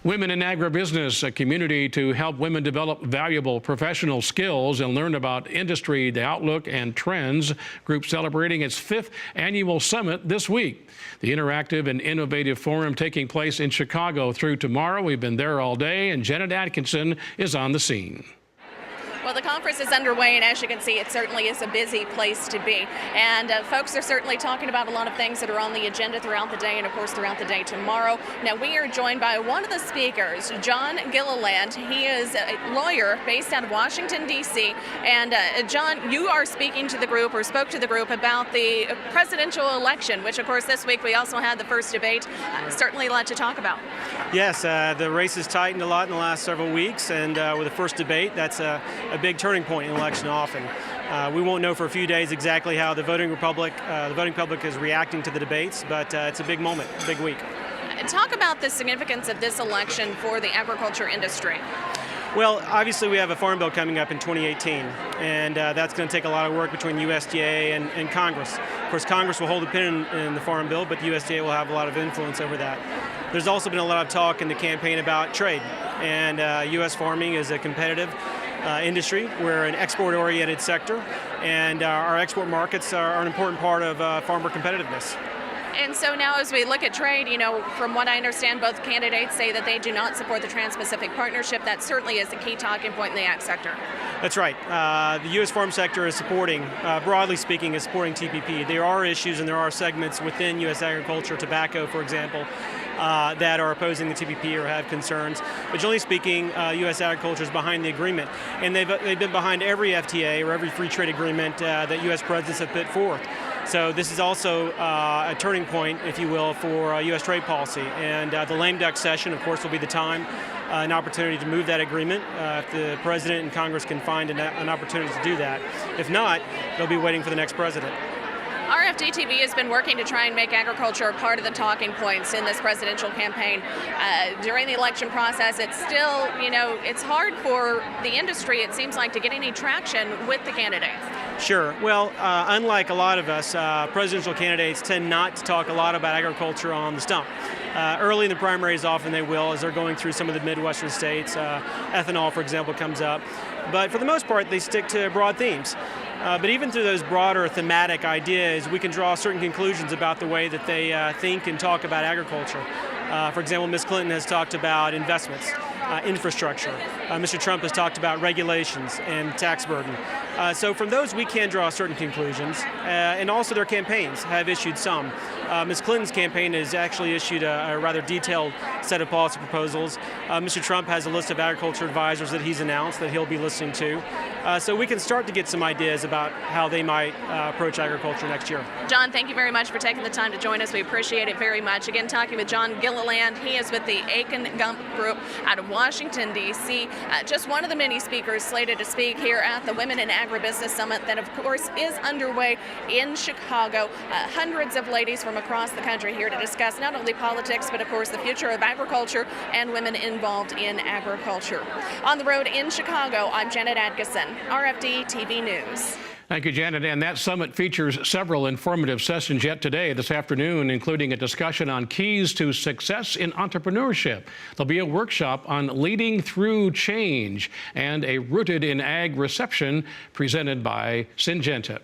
Women in Agribusiness, a community to help women develop valuable professional skills and learn about industry, the outlook, and trends. Group celebrating its 5th annual summit this week. The interactive and innovative forum taking place in Chicago through tomorrow. We've been there all day, and Janet Adkison is on the scene. Well, the conference is underway, and as you can see, it certainly is a busy place to be. And folks are certainly talking about a lot of things that are on the agenda throughout the day and, of course, throughout the day tomorrow. Now, we are joined by one of the speakers, John Gilliland. He is a lawyer based out of Washington, D.C. And, John, you are speaking to the group, or spoke to the group, about the presidential election, which, of course, this week we also had the first debate. Certainly a lot to talk about. Yes, the race has tightened a lot in the last several weeks, and with the first debate, that's a big turning point in election often. We won't know for a few days exactly how the voting public is reacting to the debates, but it's a big moment, a big week. Talk about the significance of this election for the agriculture industry. Well, obviously we have a farm bill coming up in 2018, and that's going to take a lot of work between USDA and Congress. Of course, Congress will hold a pin in the farm bill, but the USDA will have a lot of influence over that. There's also been a lot of talk in the campaign about trade, and U.S. farming is a competitive industry. We're an export-oriented sector, and our export markets are an important part of farmer competitiveness. And so now as we look at trade, you know, from what I understand, both candidates say that they do not support the Trans-Pacific Partnership. That certainly is a key talking point in the ag sector. That's right. The U.S. farm sector is supporting, broadly speaking, is supporting TPP. There are issues and there are segments within U.S. agriculture, tobacco, for example, that are opposing the TPP or have concerns. But generally speaking, U.S. agriculture is behind the agreement. And they've been behind every FTA or every free trade agreement that U.S. presidents have put forth. So this is also a turning point, if you will, for U.S. trade policy. And the lame duck session, of course, will be the time, an opportunity to move that agreement if the president and Congress can find an opportunity to do that. If not, they'll be waiting for the next president. RFD-TV has been working to try and make agriculture a part of the talking points in this presidential campaign. During the election process, it's still, you know, it's hard for the industry, it seems like, to get any traction with the candidates. Sure. Well, unlike a lot of us, presidential candidates tend not to talk a lot about agriculture on the stump. Early in the primaries, often they will, as they're going through some of the Midwestern states. Ethanol, for example, comes up. But for the most part, they stick to broad themes. But even through those broader thematic ideas, we can draw certain conclusions about the way that they think and talk about agriculture. For example, Ms. Clinton has talked about investments, infrastructure. Mr. Trump has talked about regulations and tax burden. So from those, we can draw certain conclusions. And also their campaigns have issued some. Ms. Clinton's campaign has actually issued a rather detailed set of policy proposals. Mr. Trump has a list of agriculture advisors that he's announced that he'll be listening to. So we can start to get some ideas about how they might approach agriculture next year. John, thank you very much for taking the time to join us. We appreciate it very much. Again, talking with John Gilliland. He is with the Akin Gump group out of Washington, D.C. Just one of the many speakers slated to speak here at the Women in Agribusiness Summit that, of course, is underway in Chicago. Hundreds of ladies from across the country here to discuss not only politics, but, of course, the future of agriculture and women involved in agriculture. On the road in Chicago, I'm Janet Adkison, RFD-TV News. Thank you, Janet. And that summit features several informative sessions yet today, this afternoon, including a discussion on keys to success in entrepreneurship. There'll be a workshop on leading through change and a Rooted in Ag reception presented by Syngenta.